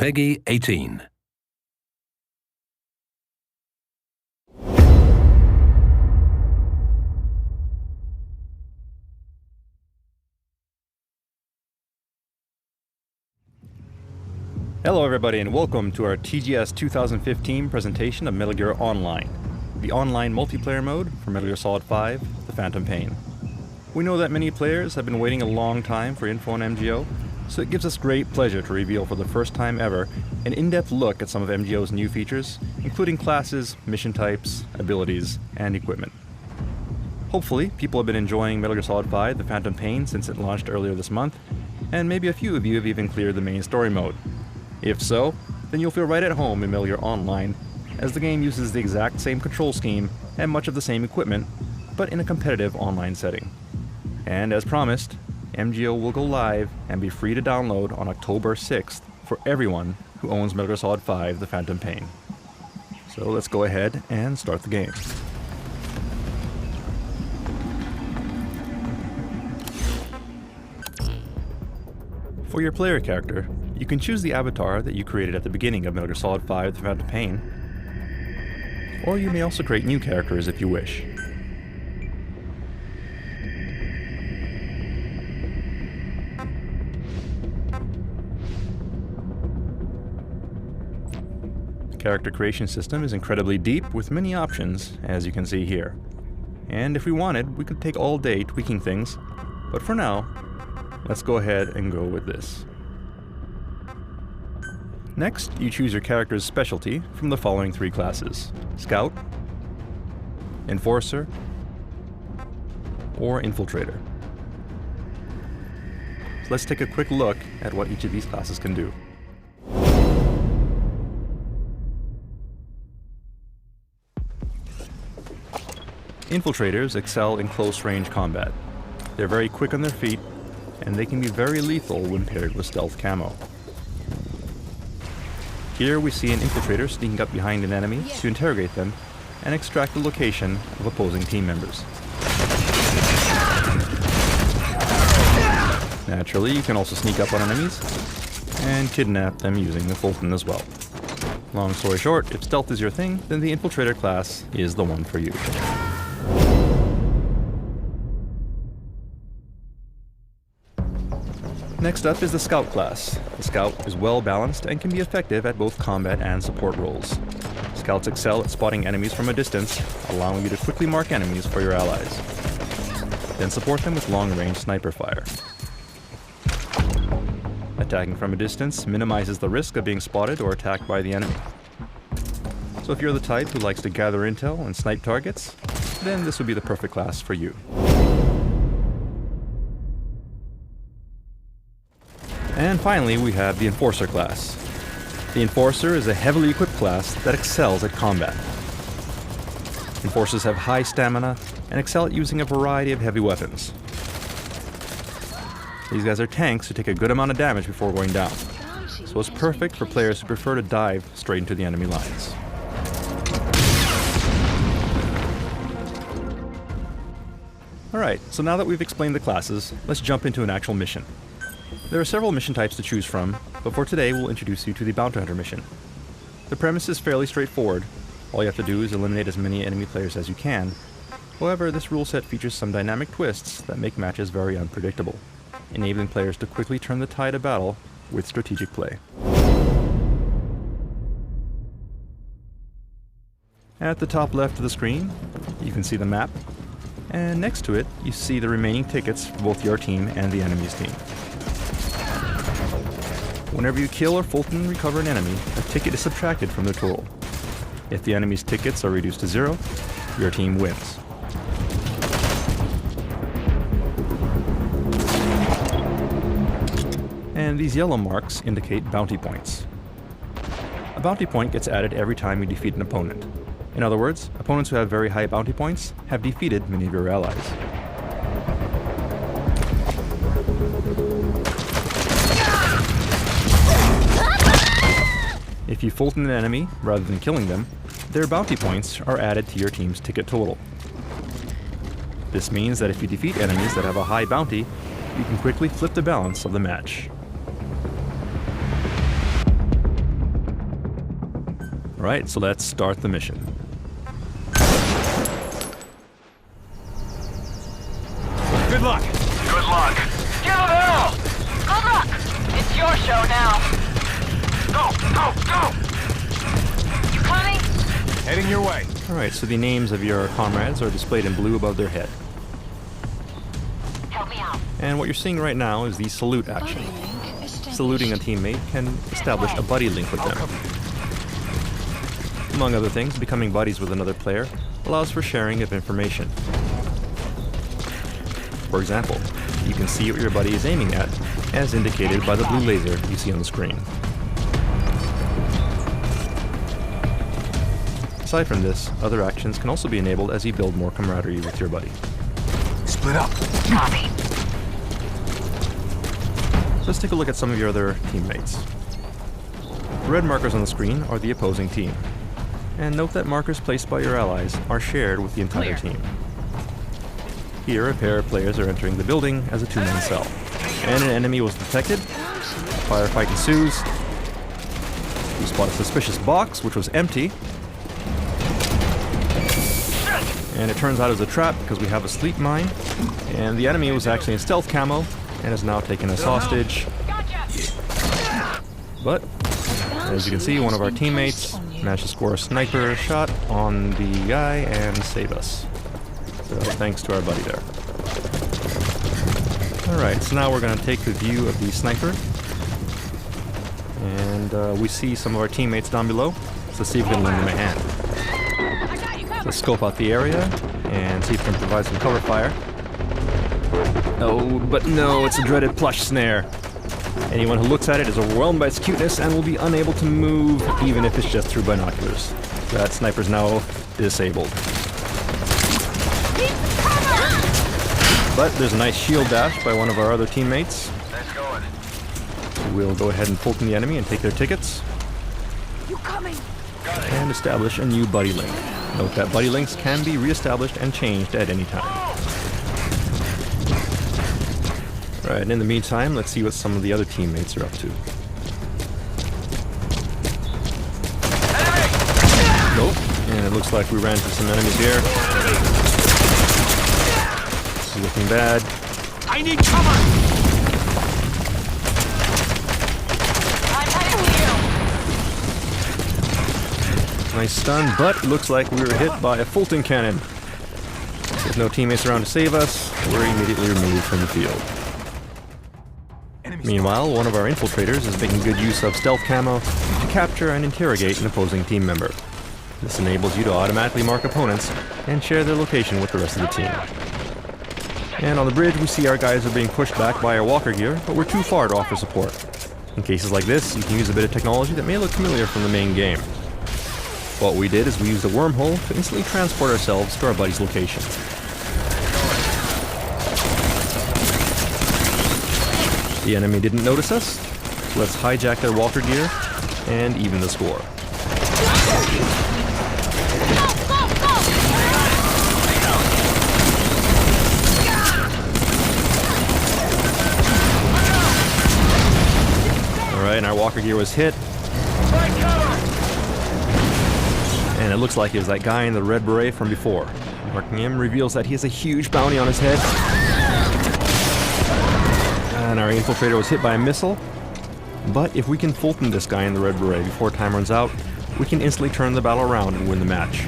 Peggy 18. Hello everybody and welcome to our TGS 2015 presentation of Metal Gear Online, the online multiplayer mode for Metal Gear Solid 5, The Phantom Pain. We know that many players have been waiting a long time for info on MGO, so it gives us great pleasure to reveal for the first time ever an in-depth look at some of MGO's new features, including classes, mission types, abilities, and equipment. Hopefully, people have been enjoying Metal Gear Solid 5, The Phantom Pain since it launched earlier this month, and maybe a few of you have even cleared the main story mode. If so, then you'll feel right at home in Metal Gear Online, as the game uses the exact same control scheme and much of the same equipment, but in a competitive online setting. And as promised, MGO will go live and be free to download on October 6th for everyone who owns Metal Gear Solid 5, The Phantom Pain. So let's go ahead and start the game. For your player character, you can choose the avatar that you created at the beginning of Metal Gear Solid 5, The Phantom Pain, or you may also create new characters if you wish. The character creation system is incredibly deep with many options, as you can see here. And if we wanted, we could take all day tweaking things, but for now, let's go ahead and go with this. Next, you choose your character's specialty from the following three classes: Scout, Enforcer, or Infiltrator. So let's take a quick look at what each of these classes can do. Infiltrators excel in close-range combat. They're very quick on their feet, and they can be very lethal when paired with stealth camo. Here we see an infiltrator sneaking up behind an enemy to interrogate them and extract the location of opposing team members. Naturally, you can also sneak up on enemies and kidnap them using the Fulton as well. Long story short, if stealth is your thing, then the infiltrator class is the one for you. Next up is the Scout class. The Scout is well balanced and can be effective at both combat and support roles. Scouts excel at spotting enemies from a distance, allowing you to quickly mark enemies for your allies. Then support them with long-range sniper fire. Attacking from a distance minimizes the risk of being spotted or attacked by the enemy. So if you're the type who likes to gather intel and snipe targets, then this would be the perfect class for you. And finally, we have the Enforcer class. The Enforcer is a heavily equipped class that excels at combat. Enforcers have high stamina and excel at using a variety of heavy weapons. These guys are tanks who take a good amount of damage before going down, so it's perfect for players who prefer to dive straight into the enemy lines. Alright, so now that we've explained the classes, let's jump into an actual mission. There are several mission types to choose from, but for today we'll introduce you to the Bounty Hunter mission. The premise is fairly straightforward. All you have to do is eliminate as many enemy players as you can. However, this rule set features some dynamic twists that make matches very unpredictable, enabling players to quickly turn the tide of battle with strategic play. At the top left of the screen, you can see the map, and next to it, you see the remaining tickets for both your team and the enemy's team. Whenever you kill or Fulton recover an enemy, a ticket is subtracted from the total. If the enemy's tickets are reduced to 0, your team wins. And these yellow marks indicate bounty points. A bounty point gets added every time you defeat an opponent. In other words, opponents who have very high bounty points have defeated many of your allies. If you Fulton an enemy rather than killing them, their bounty points are added to your team's ticket total. This means that if you defeat enemies that have a high bounty, you can quickly flip the balance of the match. Alright, so let's start the mission. Good luck! Good luck! Give it hell! Good luck! It's your show now. Go! Go! Go! You coming? Heading your way. Alright, so the names of your comrades are displayed in blue above their head. Help me out. And what you're seeing right now is the salute action. Saluting a teammate can establish a buddy link with them. Among other things, becoming buddies with another player allows for sharing of information. For example, you can see what your buddy is aiming at, as indicated by the blue laser you see on the screen. Aside from this, other actions can also be enabled as you build more camaraderie with your buddy. Split up. Copy. So let's take a look at some of your other teammates. The red markers on the screen are the opposing team. And note that markers placed by your allies are shared with the entire team. Here, a pair of players are entering the building as a two-man cell. And an enemy was detected. Firefight ensues. We spot a suspicious box, which was empty. And it turns out it was a trap because we have a sleep mine. And the enemy was actually in stealth camo and is now taken as hostage. But, as you can see, one of our teammates managed to score a sniper shot on the guy and save us. So thanks to our buddy there. Alright, so now we're going to take the view of the sniper. And we see some of our teammates down below. So let's see if we can lend them a hand. Let's scope out the area and see if we can provide some cover fire. Oh, but no, it's a dreaded plush snare. Anyone who looks at it is overwhelmed by its cuteness and will be unable to move, even if it's just through binoculars. That sniper's now disabled. But there's a nice shield dash by one of our other teammates. Let's go. We'll go ahead and Fulton the enemy and take their tickets. You coming? And establish a new buddy link. Note that buddy links can be re-established and changed at any time. Alright, and in the meantime, let's see what some of the other teammates are up to. Nope, and it looks like we ran into some enemies here. This is looking bad. I need cover! I'm heading to you. Nice stun, but it looks like we were hit by a Fulton cannon. With no teammates around to save us, we're immediately removed from the field. Meanwhile, one of our infiltrators is making good use of stealth camo to capture and interrogate an opposing team member. This enables you to automatically mark opponents and share their location with the rest of the team. And on the bridge, we see our guys are being pushed back by our walker gear, but we're too far to offer support. In cases like this, you can use a bit of technology that may look familiar from the main game. What we did is we used a wormhole to instantly transport ourselves to our buddy's location. The enemy didn't notice us, so let's hijack their walker gear and even the score. Alright, and our walker gear was hit. And it looks like it was that guy in the red beret from before. Marking him reveals that he has a huge bounty on his head. And our infiltrator was hit by a missile. But if we can Fulton this guy in the red beret before time runs out, we can instantly turn the battle around and win the match.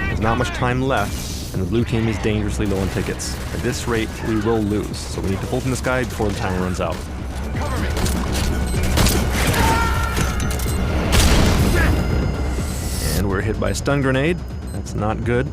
There's not much time left, and the blue team is dangerously low on tickets. At this rate, we will lose, so we need to Fulton this guy before the timer runs out. And we're hit by a stun grenade. That's not good.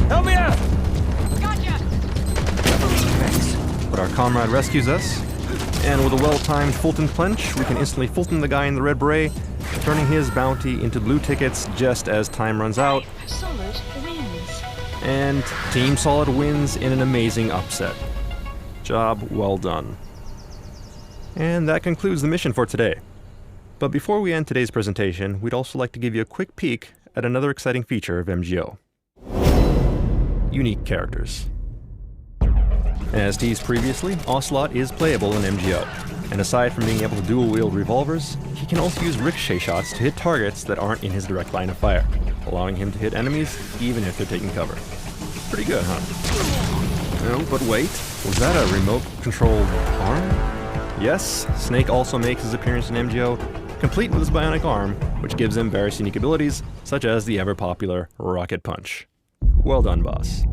Help me out! Gotcha! But our comrade rescues us, and with a well-timed Fulton punch, we can instantly Fulton the guy in the red beret, turning his bounty into blue tickets just as time runs out. Solid wins. And Team Solid wins in an amazing upset. Job well done. And that concludes the mission for today. But before we end today's presentation, we'd also like to give you a quick peek at another exciting feature of MGO. Unique characters. As teased previously, Ocelot is playable in MGO, and aside from being able to dual-wield revolvers, he can also use ricochet shots to hit targets that aren't in his direct line of fire, allowing him to hit enemies even if they're taking cover. Pretty good, huh? Oh, but wait, was that a remote-controlled arm? Yes, Snake also makes his appearance in MGO, complete with his bionic arm, which gives him various unique abilities, such as the ever-popular Rocket Punch. Well done, boss.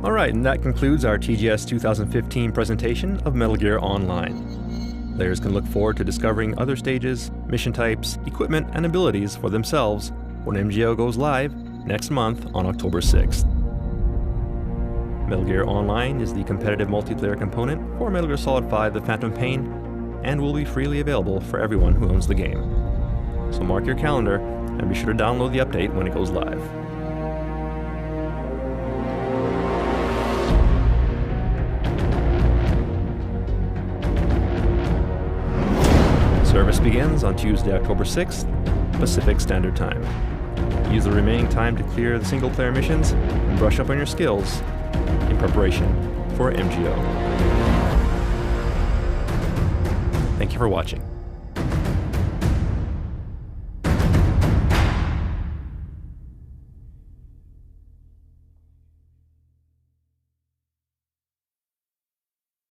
Alright, and that concludes our TGS 2015 presentation of Metal Gear Online. Players can look forward to discovering other stages, mission types, equipment, and abilities for themselves when MGO goes live next month on October 6th. Metal Gear Online is the competitive multiplayer component for Metal Gear Solid 5 The Phantom Pain, and will be freely available for everyone who owns the game. So mark your calendar, and be sure to download the update when it goes live. Service begins on Tuesday, October 6th, Pacific Standard Time. Use the remaining time to clear the single-player missions and brush up on your skills in preparation for MGO. Thank you for watching.